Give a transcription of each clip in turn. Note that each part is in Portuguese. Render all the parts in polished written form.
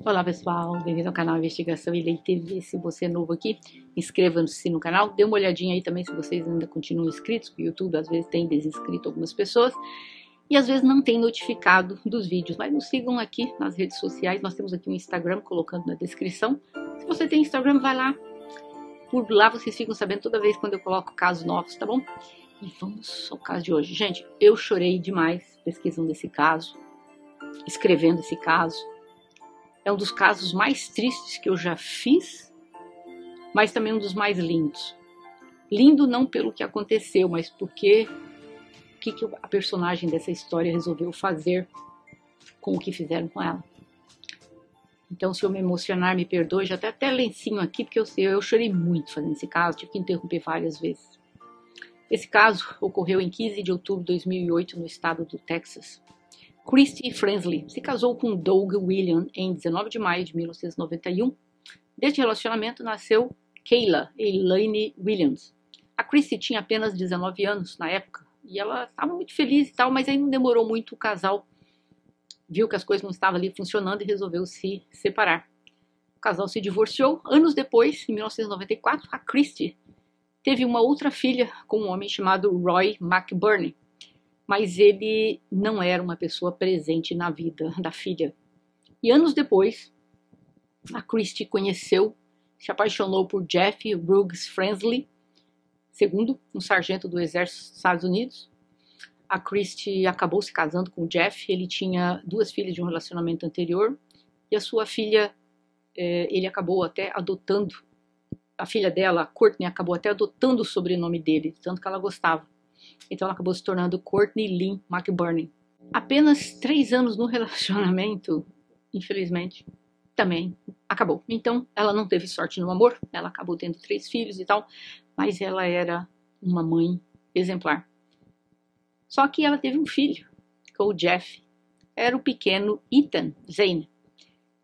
Olá pessoal, bem-vindo ao canal Investigação e Lei TV. Se você é novo aqui, inscreva-se no canal, dê uma olhadinha aí também se vocês ainda continuam inscritos, porque o YouTube às vezes tem desinscrito algumas pessoas e às vezes não tem notificado dos vídeos, mas nos sigam aqui nas redes sociais. Nós temos aqui um Instagram, colocando na descrição. Se você tem Instagram, vai lá, por lá vocês ficam sabendo toda vez quando eu coloco casos novos, tá bom? E vamos ao caso de hoje. Gente, eu chorei demais pesquisando esse caso, escrevendo esse caso. É um dos casos mais tristes que eu já fiz, mas também um dos mais lindos. Lindo não pelo que aconteceu, mas porque o que a personagem dessa história resolveu fazer com o que fizeram com ela. Então, se eu me emocionar, me perdoe, já tem até lencinho aqui, porque eu chorei muito fazendo esse caso, tive que interromper várias vezes. Esse caso ocorreu em 15 de outubro de 2008 no estado do Texas. Christy Franzley se casou com Doug William em 19 de maio de 1991. Deste relacionamento nasceu Kayla Elaine Williams. A Christy tinha apenas 19 anos na época e ela estava muito feliz e tal, mas aí não demorou muito. O casal viu que as coisas não estavam ali funcionando e resolveu se separar. O casal se divorciou. Anos depois, em 1994, a Christy teve uma outra filha com um homem chamado Roy McBurney. Mas ele não era uma pessoa presente na vida da filha. E anos depois, a Christy conheceu, se apaixonou por Jeff Brooks Franzley, segundo um sargento do exército dos Estados Unidos. A Christy acabou se casando com o Jeff, ele tinha 2 filhas de um relacionamento anterior, e a sua filha, ele acabou até adotando, a filha dela, a Courtney, acabou até adotando o sobrenome dele, tanto que ela gostava. Então ela acabou se tornando Courtney Lynn McBurney. Apenas 3 anos no relacionamento, infelizmente, também acabou. Então ela não teve sorte no amor, ela acabou tendo 3 filhos e tal, mas ela era uma mãe exemplar. Só que ela teve um filho, com o Jeff, era o pequeno Ethan Zane.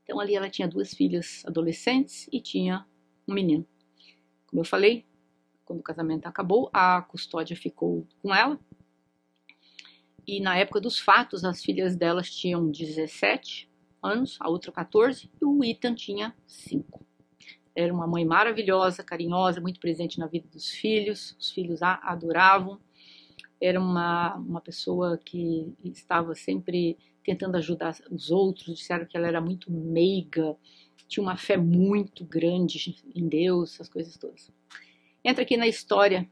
Então ali ela tinha 2 filhas adolescentes e tinha um menino. Como eu falei, quando o casamento acabou, a custódia ficou com ela. E na época dos fatos, as filhas delas tinham 17 anos, a outra 14, e o Ethan tinha 5. Era uma mãe maravilhosa, carinhosa, muito presente na vida dos filhos. Os filhos a adoravam. Era uma pessoa que estava sempre tentando ajudar os outros. Disseram que ela era muito meiga, tinha uma fé muito grande em Deus, essas coisas todas. Entra aqui na história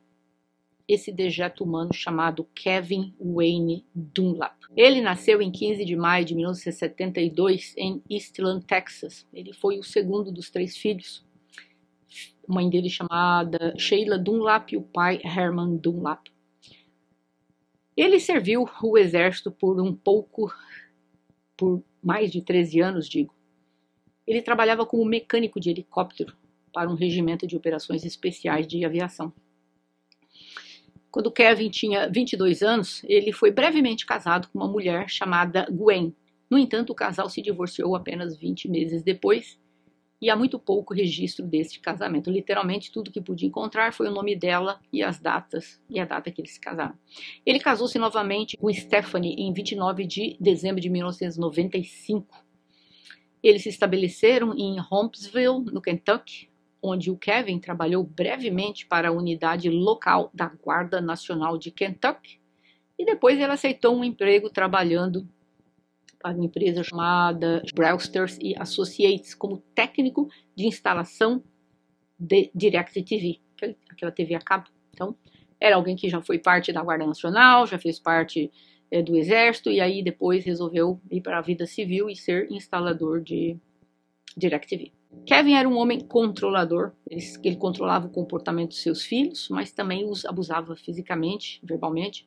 esse dejeto humano chamado Kevin Wayne Dunlap. Ele nasceu em 15 de maio de 1972 em Eastland, Texas. Ele foi o segundo dos 3 filhos. A mãe dele chamada Sheila Dunlap e o pai Herman Dunlap. Ele serviu o exército por mais de 13 anos, digo. Ele trabalhava como mecânico de helicóptero para um regimento de operações especiais de aviação. Quando Kevin tinha 22 anos, ele foi brevemente casado com uma mulher chamada Gwen. No entanto, o casal se divorciou apenas 20 meses depois e há muito pouco registro deste casamento. Literalmente, tudo que pude encontrar foi o nome dela e as datas e a data que eles se casaram. Ele casou-se novamente com Stephanie em 29 de dezembro de 1995. Eles se estabeleceram em Huntsville, no Kentucky, onde o Kevin trabalhou brevemente para a unidade local da Guarda Nacional de Kentucky, e depois ele aceitou um emprego trabalhando para uma empresa chamada Brewster Associates, como técnico de instalação de DirecTV, aquela TV a cabo. Então, era alguém que já foi parte da Guarda Nacional, já fez parte do Exército, e aí depois resolveu ir para a vida civil e ser instalador de DirecTV. Kevin era um homem controlador, ele controlava o comportamento dos seus filhos, mas também os abusava fisicamente, verbalmente,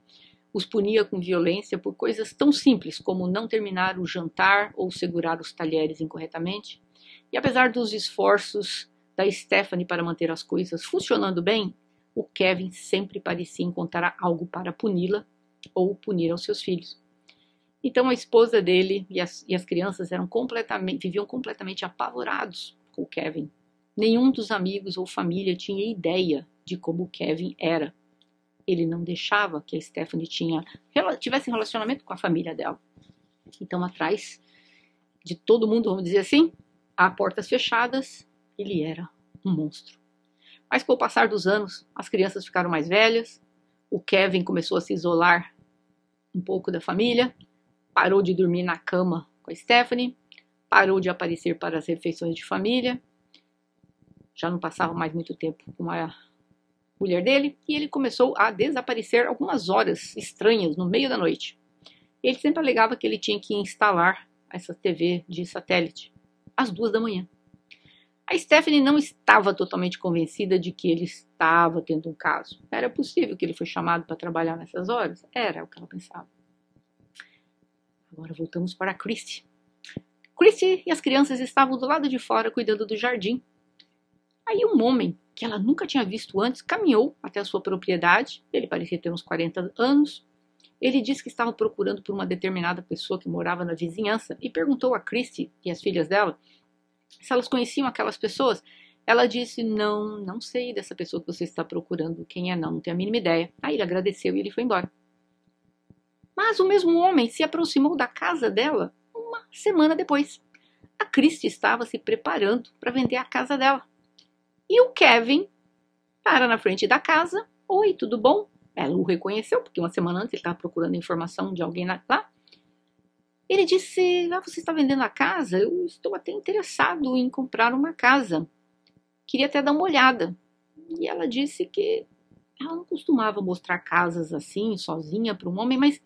os punia com violência por coisas tão simples como não terminar o jantar ou segurar os talheres incorretamente. E apesar dos esforços da Stephanie para manter as coisas funcionando bem, o Kevin sempre parecia encontrar algo para puni-la ou punir aos seus filhos. Então a esposa dele e as crianças viviam completamente apavorados com o Kevin. Nenhum dos amigos ou família tinha ideia de como o Kevin era. Ele não deixava que a Stephanie tivesse relacionamento com a família dela. Então, atrás de todo mundo, vamos dizer assim, a portas fechadas, ele era um monstro. Mas com o passar dos anos, as crianças ficaram mais velhas, o Kevin começou a se isolar um pouco da família, parou de dormir na cama com a Stephanie, parou de aparecer para as refeições de família, já não passava mais muito tempo com a mulher dele, e ele começou a desaparecer algumas horas estranhas no meio da noite. Ele sempre alegava que ele tinha que instalar essa TV de satélite às 2 da manhã. A Stephanie não estava totalmente convencida de que ele estava tendo um caso. Era possível que ele foi chamado para trabalhar nessas horas? Era o que ela pensava. Agora voltamos para a Christy. Christy e as crianças estavam do lado de fora cuidando do jardim. Aí um homem que ela nunca tinha visto antes caminhou até a sua propriedade. Ele parecia ter uns 40 anos. Ele disse que estava procurando por uma determinada pessoa que morava na vizinhança e perguntou a Christy e as filhas dela se elas conheciam aquelas pessoas. Ela disse, não sei dessa pessoa que você está procurando, quem é não tenho a mínima ideia. Aí ele agradeceu e ele foi embora. Mas o mesmo homem se aproximou da casa dela uma semana depois. A Christy estava se preparando para vender a casa dela. E o Kevin para na frente da casa. Oi, tudo bom? Ela o reconheceu, porque uma semana antes ele estava procurando informação de alguém lá. Ele disse, você está vendendo a casa? Eu estou até interessado em comprar uma casa. Queria até dar uma olhada. E ela disse que ela não costumava mostrar casas assim, sozinha, para um homem, mas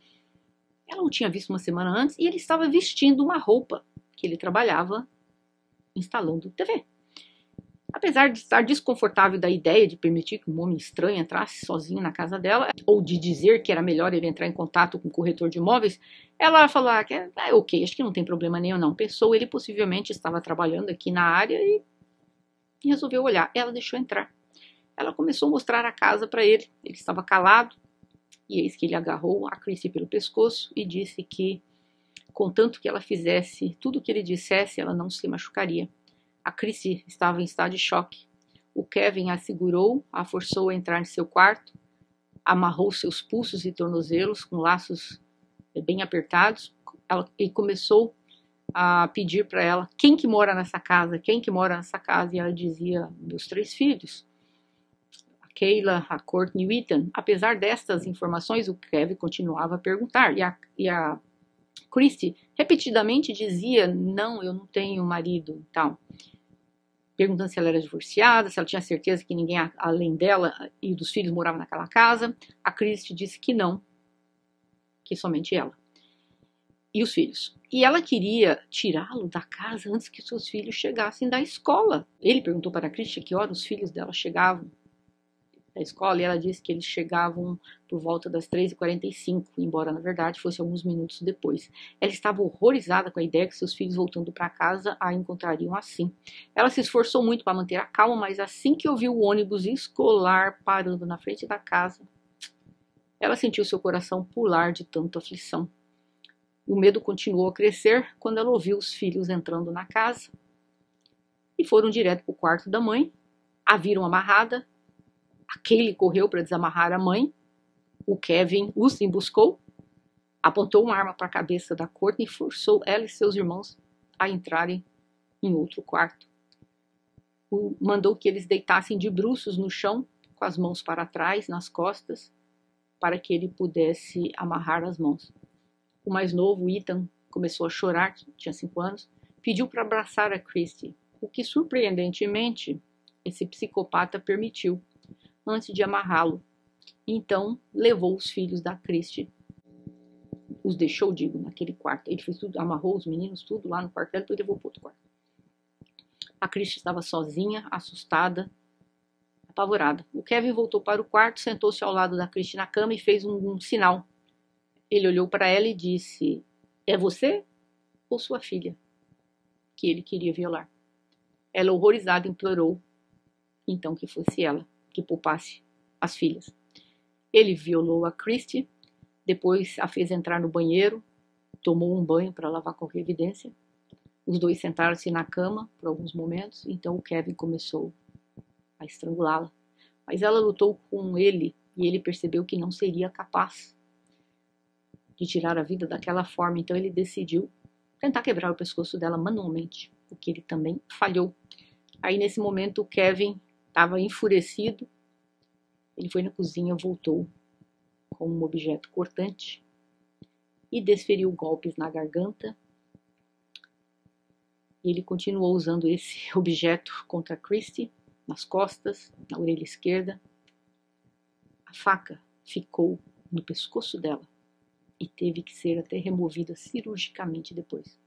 ela o tinha visto uma semana antes e ele estava vestindo uma roupa que ele trabalhava instalando TV. Apesar de estar desconfortável da ideia de permitir que um homem estranho entrasse sozinho na casa dela, ou de dizer que era melhor ele entrar em contato com o corretor de imóveis, ela falou que ok, acho que não tem problema nenhum não. Pensou, ele possivelmente estava trabalhando aqui na área e resolveu olhar. Ela deixou entrar. Ela começou a mostrar a casa para ele. Ele estava calado e eis que ele agarrou a Christy pelo pescoço e disse que, contanto que ela fizesse tudo o que ele dissesse, ela não se machucaria. A Christy estava em estado de choque. O Kevin a segurou, a forçou a entrar em seu quarto, amarrou seus pulsos e tornozelos com laços bem apertados e começou a pedir para ela quem que mora nessa casa, quem que mora nessa casa. E ela dizia, meus 3 filhos, a Kayla, a Courtney e o Ethan. Apesar destas informações, o Kevin continuava a perguntar e a Christy repetidamente dizia, não, eu não tenho marido, tal. Perguntando se ela era divorciada, se ela tinha certeza que ninguém além dela e dos filhos morava naquela casa. A Christy disse que não, que somente ela e os filhos. E ela queria tirá-lo da casa antes que seus filhos chegassem da escola. Ele perguntou para a Christy que hora os filhos dela chegavam da escola e ela disse que eles chegavam por volta das 3h45, embora na verdade fosse alguns minutos depois. Ela estava horrorizada com a ideia que seus filhos voltando para casa a encontrariam assim. Ela se esforçou muito para manter a calma, mas assim que ouviu o ônibus escolar parando na frente da casa, ela sentiu seu coração pular de tanta aflição. O medo continuou a crescer quando ela ouviu os filhos entrando na casa e foram direto para o quarto da mãe, a viram amarrada. A Kaylee correu para desamarrar a mãe. O Kevin os emboscou, apontou uma arma para a cabeça da Courtney e forçou ela e seus irmãos a entrarem em outro quarto. Mandou que eles deitassem de bruços no chão, com as mãos para trás, nas costas, para que ele pudesse amarrar as mãos. O mais novo, Ethan, começou a chorar, tinha 5 anos, pediu para abraçar a Christy, o que surpreendentemente esse psicopata permitiu, antes de amarrá-lo. Então levou os filhos da Christy, os deixou, naquele quarto. Ele fez tudo, amarrou os meninos tudo lá no quarto dela, depois levou para outro quarto. A Christy estava sozinha, assustada, apavorada. O Kevin voltou para o quarto, sentou-se ao lado da Christy na cama e fez um sinal. Ele olhou para ela e disse, é você ou sua filha que ele queria violar? Ela, horrorizada, implorou então que fosse ela que poupasse as filhas. Ele violou a Christy, depois a fez entrar no banheiro, tomou um banho para lavar qualquer evidência. Os dois sentaram-se na cama por alguns momentos, então o Kevin começou a estrangulá-la. Mas ela lutou com ele e ele percebeu que não seria capaz de tirar a vida daquela forma, então ele decidiu tentar quebrar o pescoço dela manualmente. o que ele também falhou. Aí nesse momento o Kevin estava enfurecido, ele foi na cozinha, voltou com um objeto cortante e desferiu golpes na garganta. Ele continuou usando esse objeto contra Christie, nas costas, na orelha esquerda. A faca ficou no pescoço dela e teve que ser até removida cirurgicamente depois.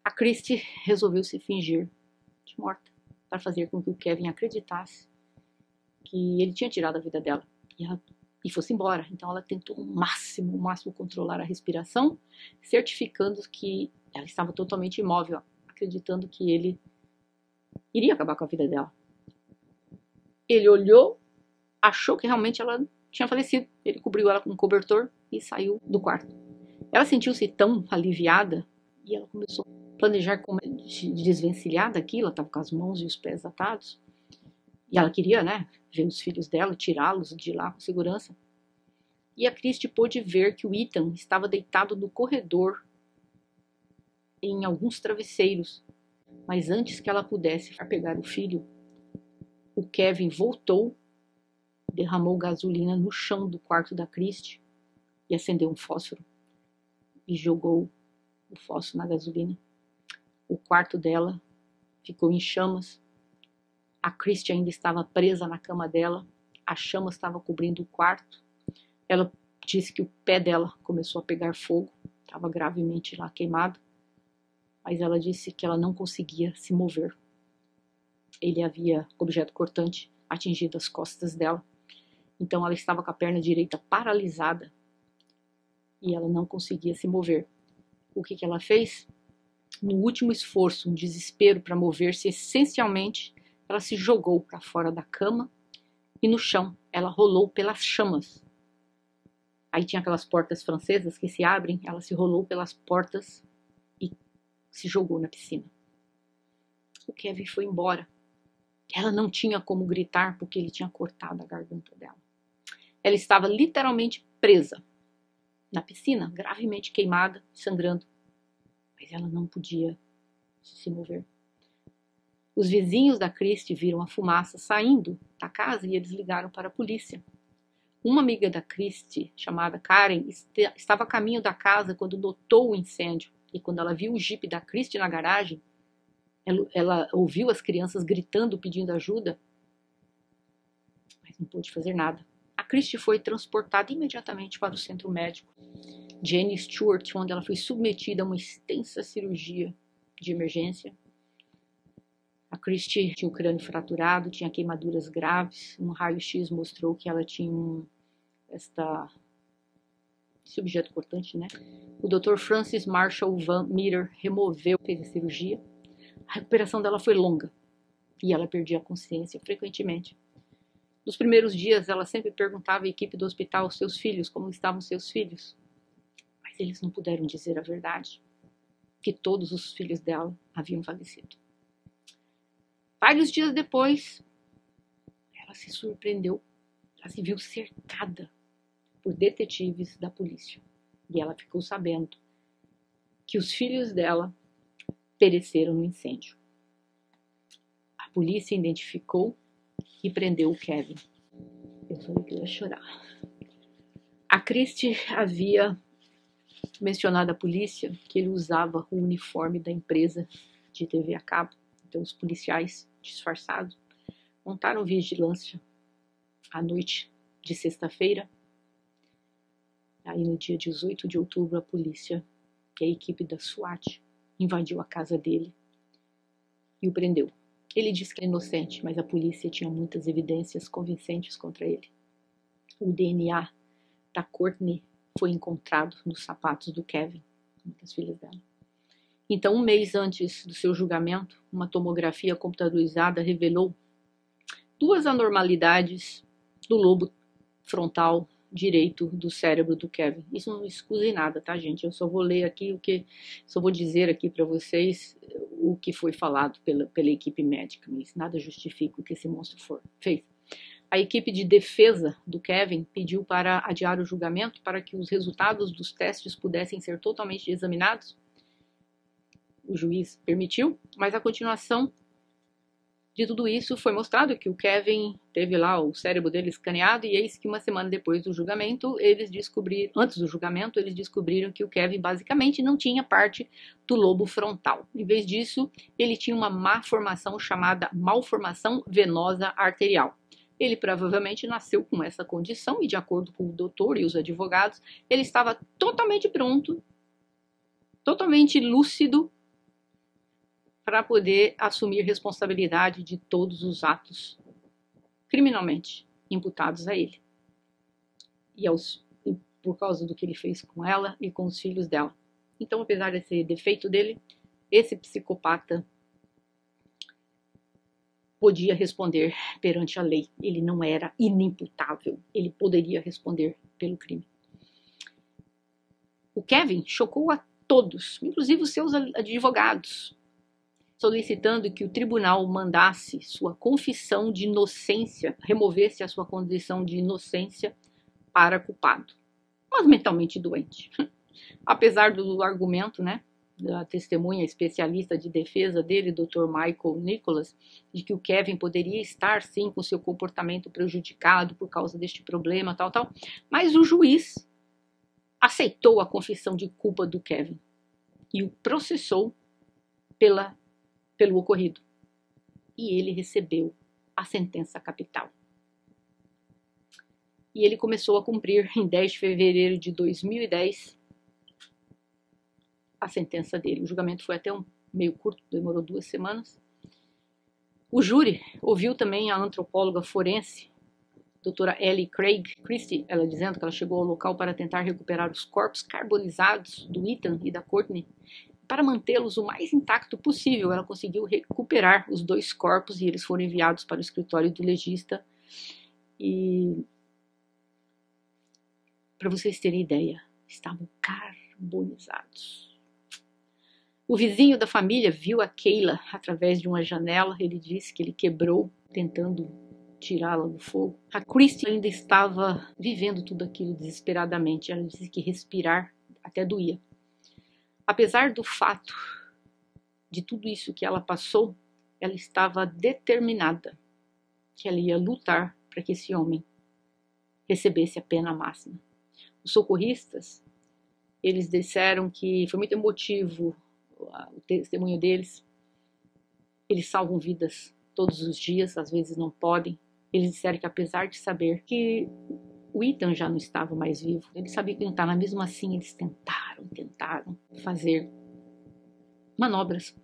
A Christie resolveu se fingir de morta para fazer com que o Kevin acreditasse que ele tinha tirado a vida dela e fosse embora. Então ela tentou ao máximo controlar a respiração, certificando que ela estava totalmente imóvel, acreditando que ele iria acabar com a vida dela. Ele olhou, achou que realmente ela tinha falecido. Ele cobriu ela com um cobertor e saiu do quarto. Ela sentiu-se tão aliviada e ela começou a planejar como desvencilhar daquilo. Ela estava com as mãos e os pés atados. E ela queria, ver os filhos dela, tirá-los de lá com segurança. E a Christie pôde ver que o Ethan estava deitado no corredor em alguns travesseiros. Mas antes que ela pudesse pegar o filho, o Kevin voltou, derramou gasolina no chão do quarto da Christie e acendeu um fósforo e jogou o fósforo na gasolina. O quarto dela ficou em chamas. A Christie ainda estava presa na cama dela. A chama estava cobrindo o quarto. Ela disse que o pé dela começou a pegar fogo. Estava gravemente lá queimado. Mas ela disse que ela não conseguia se mover. Ele havia, com o objeto cortante, atingido as costas dela. Então ela estava com a perna direita paralisada. E ela não conseguia se mover. O que ela fez? No último esforço, um desespero para mover-se, essencialmente, ela se jogou para fora da cama e no chão ela rolou pelas chamas. Aí tinha aquelas portas francesas que se abrem, ela se rolou pelas portas e se jogou na piscina. O Kevin foi embora. Ela não tinha como gritar porque ele tinha cortado a garganta dela. Ela estava literalmente presa na piscina, gravemente queimada, sangrando. Mas ela não podia se mover. Os vizinhos da Christie viram a fumaça saindo da casa e eles ligaram para a polícia. Uma amiga da Christie, chamada Karen, estava a caminho da casa quando notou o incêndio. E quando ela viu o jipe da Christie na garagem, ela ouviu as crianças gritando, pedindo ajuda, mas não pôde fazer nada. A Christie foi transportada imediatamente para o centro médico Jane Stewart, onde ela foi submetida a uma extensa cirurgia de emergência. A Christie tinha o crânio fraturado, tinha queimaduras graves. Um raio-x mostrou que ela tinha esse objeto cortante, O Dr. Francis Marshall Van Meter fez a cirurgia. A recuperação dela foi longa e ela perdia a consciência frequentemente. Nos primeiros dias, ela sempre perguntava à equipe do hospital aos seus filhos como estavam seus filhos. Mas eles não puderam dizer a verdade, que todos os filhos dela haviam falecido. Vários dias depois, ela se surpreendeu. Ela se viu cercada por detetives da polícia. E ela ficou sabendo que os filhos dela pereceram no incêndio. A polícia identificou e prendeu o Kevin. Eu falei que eu ia chorar. A Christie havia mencionado à polícia que ele usava o uniforme da empresa de TV a cabo. Então os policiais disfarçados montaram vigilância à noite de sexta-feira. Aí no dia 18 de outubro a polícia e a equipe da SWAT invadiu a casa dele e o prendeu. Ele disse que é inocente, mas a polícia tinha muitas evidências convincentes contra ele. O DNA da Courtney foi encontrado nos sapatos do Kevin, uma das filhas dela. Então, um mês antes do seu julgamento, uma tomografia computadorizada revelou 2 anormalidades do lobo frontal direito do cérebro do Kevin. Isso não excusa em nada, tá, gente? Eu só vou ler aqui só vou dizer aqui para vocês o que foi falado pela equipe médica, mas nada justifica o que esse monstro fez. A equipe de defesa do Kevin pediu para adiar o julgamento para que os resultados dos testes pudessem ser totalmente examinados. o juiz permitiu, mas a continuação de tudo isso foi mostrado que o Kevin teve lá o cérebro dele escaneado e eis que uma semana depois do julgamento, antes do julgamento, eles descobriram que o Kevin basicamente não tinha parte do lobo frontal. Em vez disso, ele tinha uma malformação chamada malformação venosa arterial. Ele provavelmente nasceu com essa condição e, de acordo com o doutor e os advogados, ele estava totalmente pronto, totalmente lúcido para poder assumir responsabilidade de todos os atos criminalmente imputados a ele. E por causa do que ele fez com ela e com os filhos dela. Então, apesar desse defeito dele, esse psicopata podia responder perante a lei. Ele não era inimputável. Ele poderia responder pelo crime. O Kevin chocou a todos, inclusive os seus advogados, solicitando que o tribunal mandasse sua confissão de inocência, removesse a sua condição de inocência para culpado, mas mentalmente doente. Apesar do argumento, né, da testemunha especialista de defesa dele, Dr. Michael Nicholas, de que o Kevin poderia estar sim com seu comportamento prejudicado por causa deste problema, tal, mas o juiz aceitou a confissão de culpa do Kevin e o processou pelo ocorrido. E ele recebeu a sentença capital. E ele começou a cumprir em 10 de fevereiro de 2010 a sentença dele. O julgamento foi até meio curto, demorou 2 semanas. O júri ouviu também a antropóloga forense, doutora Ellie Craig Christie, ela dizendo que ela chegou ao local para tentar recuperar os corpos carbonizados do Ethan e da Courtney. Para mantê-los o mais intacto possível, ela conseguiu recuperar os 2 corpos e eles foram enviados para o escritório do legista. E, para vocês terem ideia, estavam carbonizados. O vizinho da família viu a Kayla através de uma janela. Ele disse que ele quebrou tentando tirá-la do fogo. A Christie ainda estava vivendo tudo aquilo desesperadamente. Ela disse que respirar até doía. Apesar do fato de tudo isso que ela passou, ela estava determinada que ela ia lutar para que esse homem recebesse a pena máxima. Os socorristas, eles disseram que foi muito emotivo o testemunho deles. Eles salvam vidas todos os dias, às vezes não podem. Eles disseram que apesar de saber que o Ethan já não estava mais vivo, eles sabiam que não estava, mas mesmo assim eles tentaram fazer manobras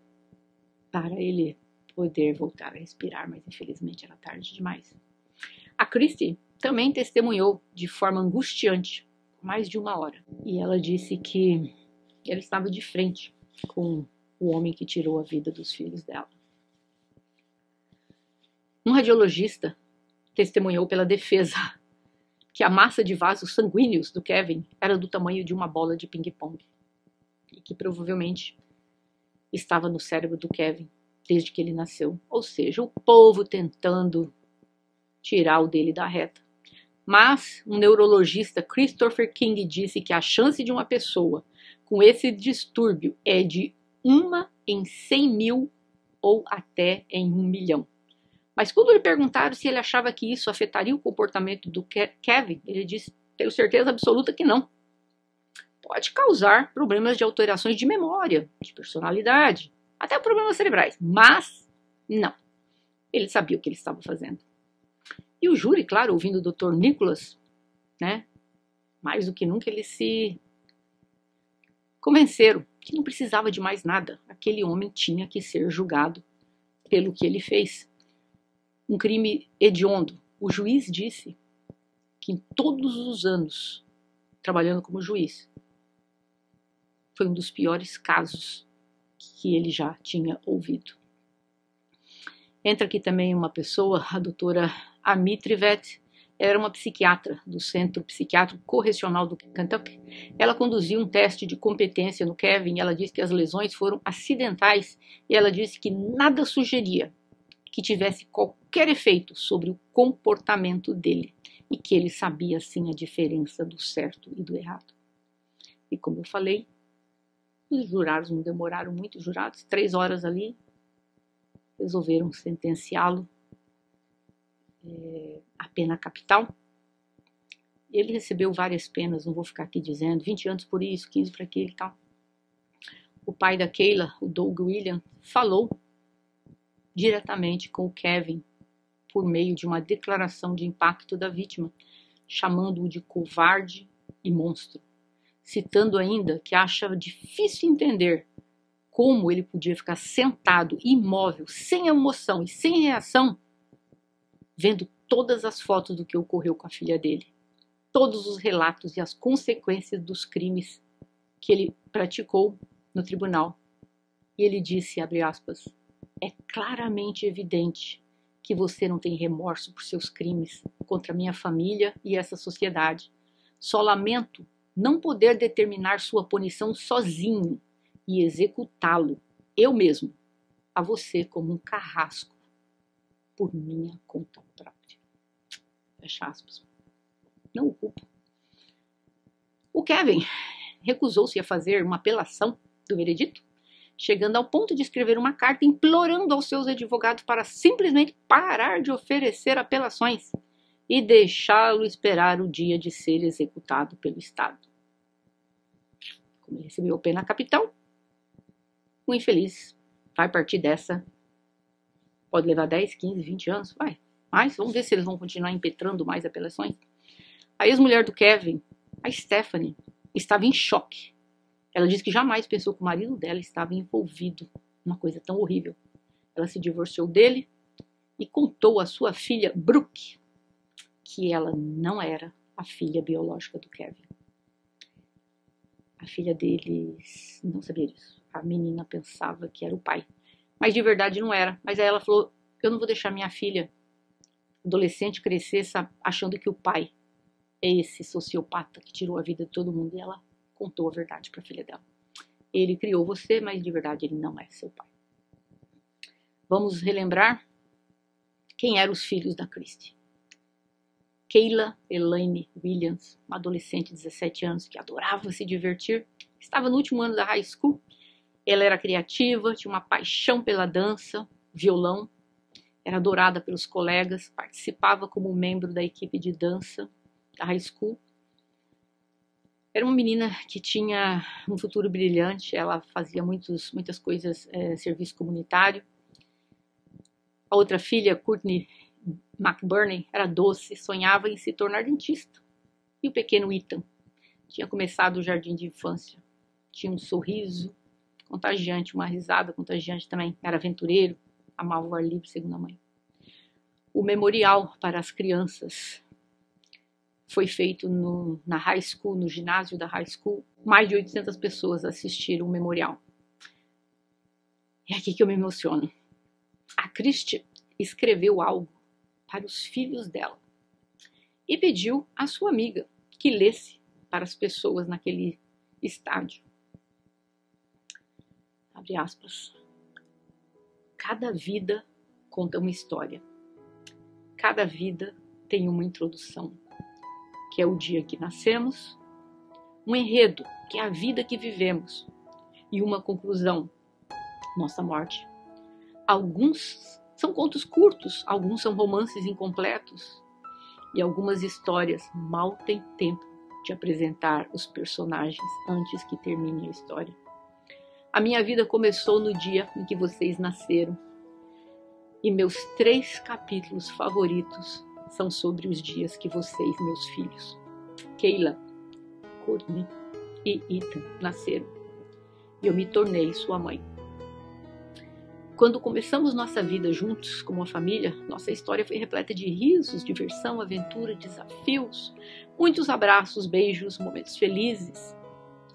para ele poder voltar a respirar, mas infelizmente era tarde demais. A Christie também testemunhou de forma angustiante por mais de 1 hora. E ela disse que ela estava de frente com o homem que tirou a vida dos filhos dela. Um radiologista testemunhou pela defesa que a massa de vasos sanguíneos do Kevin era do tamanho de uma bola de ping-pong e que provavelmente estava no cérebro do Kevin desde que ele nasceu. Ou seja, o povo tentando tirar o dele da reta. Mas um neurologista, Christopher King, disse que a chance de uma pessoa com esse distúrbio é de 1 em 100 mil ou até em 1 milhão. Mas quando lhe perguntaram se ele achava que isso afetaria o comportamento do Kevin, ele disse: tenho certeza absoluta que não. Pode causar problemas de alterações de memória, de personalidade, até problemas cerebrais, mas não. Ele sabia o que ele estava fazendo. E o júri, claro, ouvindo o Dr. Nicholas, né, mais do que nunca eles se convenceram que não precisava de mais nada. Aquele homem tinha que ser julgado pelo que ele fez. Um crime hediondo. O juiz disse que em todos os anos trabalhando como juiz, foi um dos piores casos que ele já tinha ouvido. Entra aqui também uma pessoa, a doutora Amitrivet, era uma psiquiatra do Centro Psiquiátrico Correcional do Kentucky. Ela conduziu um teste de competência no Kevin. Ela disse que as lesões foram acidentais e ela disse que nada sugeria que tivesse qualquer efeito sobre o comportamento dele e que ele sabia sim a diferença do certo e do errado. E como eu falei, Os jurados não demoraram muito, os jurados, 3 horas ali, resolveram sentenciá-lo a pena capital. Ele recebeu várias penas, não vou ficar aqui dizendo, 20 anos por isso, 15 por aquilo e tal. O pai da Kayla, o Doug Williams, falou diretamente com o Kevin por meio de uma declaração de impacto da vítima, chamando-o de covarde e monstro, citando ainda que acha difícil entender como ele podia ficar sentado, imóvel, sem emoção e sem reação, vendo todas as fotos do que ocorreu com a filha dele, todos os relatos e as consequências dos crimes que ele praticou no tribunal. E ele disse, abre aspas, é claramente evidente que você não tem remorso por seus crimes contra minha família e essa sociedade. Só lamento não poder determinar sua punição sozinho e executá-lo, eu mesmo, a você como um carrasco, por minha conta própria. Fecha aspas. Não o culpo. O Kevin recusou-se a fazer uma apelação do veredito, chegando ao ponto de escrever uma carta implorando aos seus advogados para simplesmente parar de oferecer apelações e deixá-lo esperar o dia de ser executado pelo Estado. Como ele recebeu pena capital, o infeliz vai partir dessa. Pode levar 10, 15, 20 anos, vai. Mas vamos ver se eles vão continuar impetrando mais apelações. A ex-mulher do Kevin, a Stephanie, estava em choque. Ela disse que jamais pensou que o marido dela estava envolvido numa coisa tão horrível. Ela se divorciou dele e contou à sua filha, Brooke, que ela não era a filha biológica do Kevin. A filha deles não sabia disso. A menina pensava que era o pai. Mas de verdade não era. Mas aí ela falou, eu não vou deixar minha filha adolescente crescer achando que o pai é esse sociopata que tirou a vida de todo mundo. E ela contou a verdade para a filha dela. Ele criou você, mas de verdade ele não é seu pai. Vamos relembrar quem eram os filhos da Christy. Kayla Elaine Williams, uma adolescente de 17 anos que adorava se divertir, estava no último ano da high school. Ela era criativa, tinha uma paixão pela dança, violão, era adorada pelos colegas, participava como membro da equipe de dança da high school. Era uma menina que tinha um futuro brilhante, ela fazia muitas coisas, serviço comunitário. A outra filha, Courtney McBurney, era doce, sonhava em se tornar dentista. E o pequeno Ethan tinha começado o jardim de infância. Tinha um sorriso contagiante, uma risada contagiante também. Era aventureiro, amava o ar livre, segundo a mãe. O memorial para as crianças foi feito na high school, no ginásio da high school. Mais de 800 pessoas assistiram o memorial. É aqui que eu me emociono. A Christy escreveu algo para os filhos dela e pediu à sua amiga que lesse para as pessoas naquele estádio. Abre aspas. Cada vida conta uma história. Cada vida tem uma introdução, que é o dia que nascemos, um enredo, que é a vida que vivemos, e uma conclusão, nossa morte. Alguns são contos curtos, alguns são romances incompletos, e algumas histórias mal têm tempo de apresentar os personagens antes que termine a história. A minha vida começou no dia em que vocês nasceram, e meus 3 capítulos favoritos são sobre os dias que vocês, meus filhos, Kayla, Courtney e Ethan, nasceram. E eu me tornei sua mãe. Quando começamos nossa vida juntos, como uma família, nossa história foi repleta de risos, diversão, aventura, desafios, muitos abraços, beijos, momentos felizes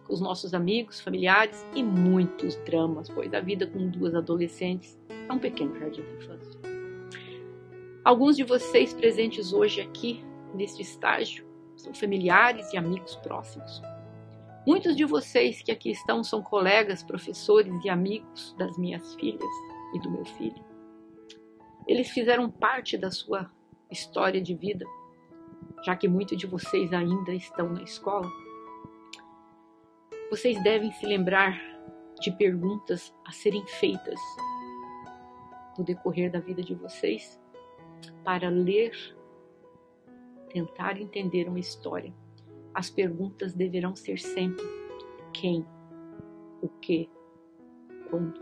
com os nossos amigos, familiares e muitos dramas, pois a vida com 2 adolescentes é um pequeno jardim de infância. Alguns de vocês presentes hoje aqui, neste estágio, são familiares e amigos próximos. Muitos de vocês que aqui estão são colegas, professores e amigos das minhas filhas e do meu filho. Eles fizeram parte da sua história de vida, já que muitos de vocês ainda estão na escola. Vocês devem se lembrar de perguntas a serem feitas no decorrer da vida de vocês para ler, tentar entender uma história. As perguntas deverão ser sempre quem, o que, quando.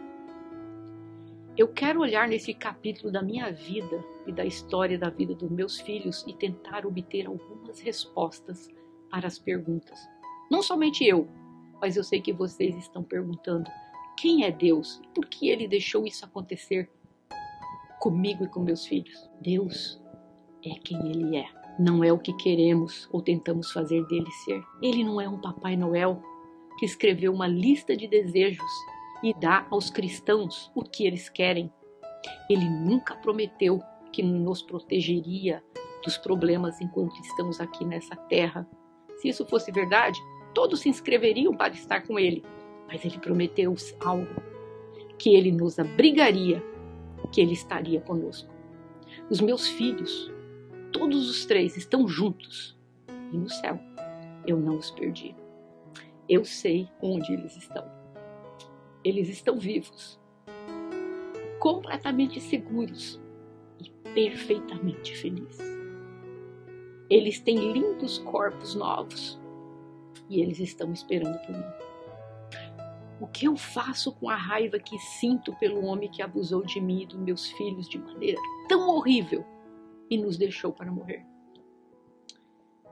Eu quero olhar nesse capítulo da minha vida e da história da vida dos meus filhos e tentar obter algumas respostas para as perguntas. Não somente eu, mas eu sei que vocês estão perguntando quem é Deus e por que Ele deixou isso acontecer comigo e com meus filhos. Deus é quem Ele é. Não é o que queremos ou tentamos fazer dele ser. Ele não é um Papai Noel que escreveu uma lista de desejos e dá aos cristãos o que eles querem. Ele nunca prometeu que nos protegeria dos problemas enquanto estamos aqui nessa terra. Se isso fosse verdade, todos se inscreveriam para estar com ele. Mas ele prometeu algo, que ele nos abrigaria, que ele estaria conosco. Os meus filhos, todos os 3 estão juntos e no céu. Eu não os perdi. Eu sei onde eles estão. Eles estão vivos, completamente seguros e perfeitamente felizes. Eles têm lindos corpos novos e eles estão esperando por mim. O que eu faço com a raiva que sinto pelo homem que abusou de mim e dos meus filhos de maneira tão horrível e nos deixou para morrer?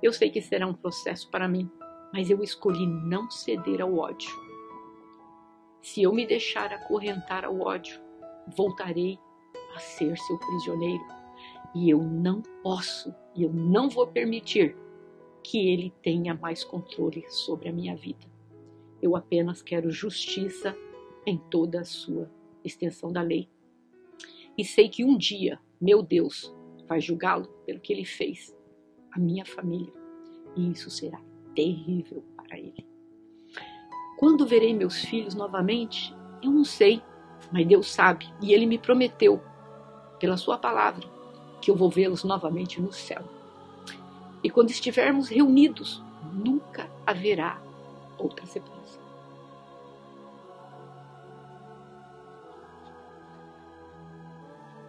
Eu sei que será um processo para mim, mas eu escolhi não ceder ao ódio. Se eu me deixar acorrentar ao ódio, voltarei a ser seu prisioneiro. E eu não posso, e eu não vou permitir que ele tenha mais controle sobre a minha vida. Eu apenas quero justiça em toda a sua extensão da lei. E sei que um dia, meu Deus, vai julgá-lo pelo que ele fez à minha família. E isso será terrível para ele. Quando verei meus filhos novamente, eu não sei, mas Deus sabe. E Ele me prometeu, pela sua palavra, que eu vou vê-los novamente no céu. E quando estivermos reunidos, nunca haverá outra separação.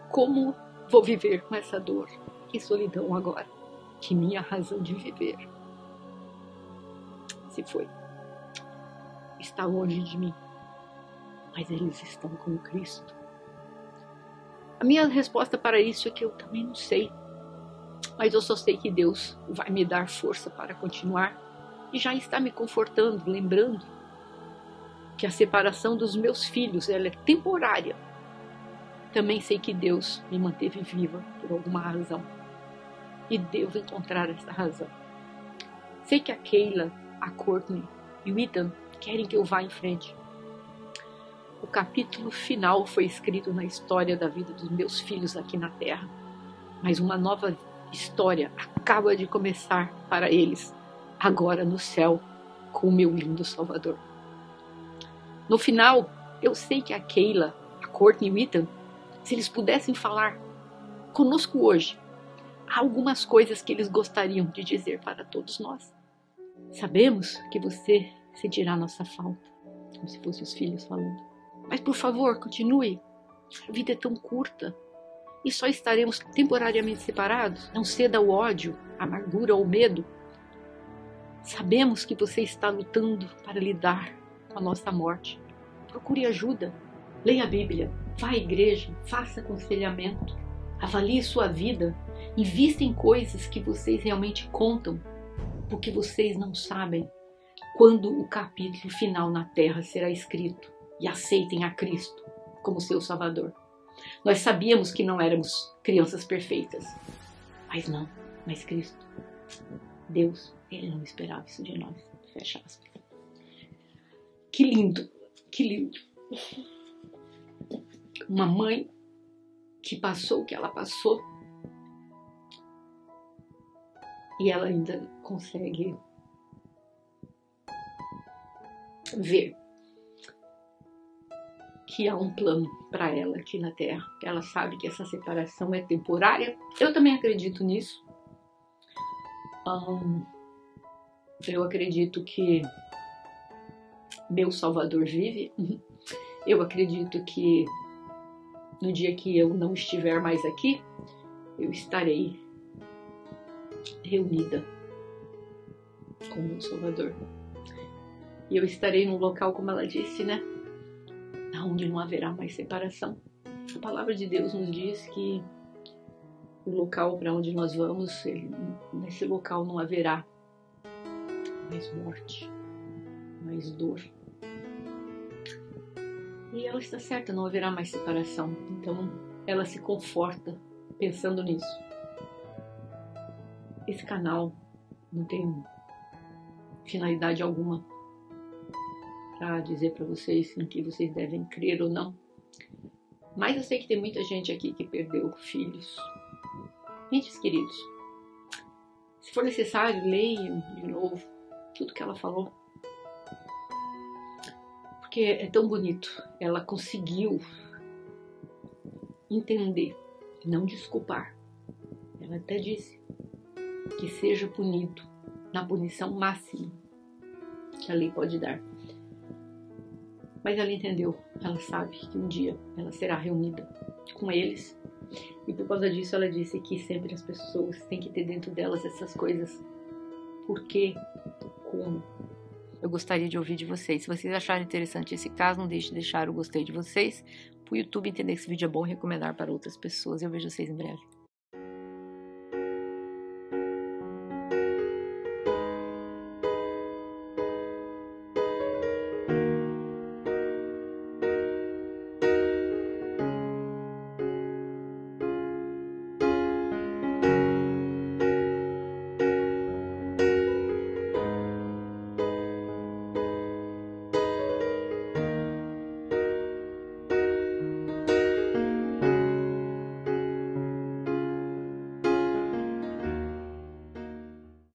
Como vou viver com essa dor e solidão agora, que minha razão de viver se foi? Está longe de mim, mas eles estão com Cristo. A minha resposta para isso é que eu também não sei, mas eu só sei que Deus vai me dar força para continuar e já está me confortando, lembrando que a separação dos meus filhos ela é temporária. Também sei que Deus me manteve viva por alguma razão e devo encontrar essa razão. Sei que a Keila, a Courtney e o Ethan querem que eu vá em frente. O capítulo final foi escrito na história da vida dos meus filhos aqui na Terra, mas uma nova história acaba de começar para eles, agora no céu, com o meu lindo Salvador. No final, eu sei que a Keila, a Courtney e o Ethan, se eles pudessem falar conosco hoje, há algumas coisas que eles gostariam de dizer para todos nós. Sabemos que você sentirá nossa falta, como se fossem os filhos falando. Mas por favor, continue. A vida é tão curta e só estaremos temporariamente separados. Não ceda ao ódio, à amargura ou ao medo. Sabemos que você está lutando para lidar com a nossa morte. Procure ajuda. Leia a Bíblia, vá à igreja, faça aconselhamento. Avalie sua vida. Invista em coisas que vocês realmente contam, porque vocês não sabem quando o capítulo final na terra será escrito e aceitem a Cristo como seu Salvador. Nós sabíamos que não éramos crianças perfeitas, mas Cristo, Deus, Ele não esperava isso de nós. Fecha aspas. Que lindo, que lindo. Uma mãe que passou o que ela passou e ela ainda consegue ver que há um plano para ela aqui na Terra. Ela sabe que essa separação é temporária. Eu também acredito nisso. Eu acredito que meu Salvador vive, eu acredito que no dia que eu não estiver mais aqui, eu estarei reunida com meu Salvador. E eu estarei num local, como ela disse, né? Onde não haverá mais separação. A palavra de Deus nos diz que o local para onde nós vamos, nesse local não haverá mais morte, mais dor. E ela está certa, não haverá mais separação. Então ela se conforta pensando nisso. Esse canal não tem finalidade alguma para dizer para vocês em que vocês devem crer ou não. Mas eu sei que tem muita gente aqui que perdeu filhos. Entes queridos, se for necessário, leiam de novo tudo que ela falou. Porque é tão bonito. Ela conseguiu entender, não desculpar. Ela até disse que seja punido na punição máxima que a lei pode dar. Mas ela entendeu, ela sabe que um dia ela será reunida com eles. E por causa disso ela disse que sempre as pessoas têm que ter dentro delas essas coisas. Por quê? Como? Eu gostaria de ouvir de vocês. Se vocês acharem interessante esse caso, não deixe de deixar o gostei de vocês, para o YouTube entender que esse vídeo é bom e recomendar para outras pessoas. Eu vejo vocês em breve.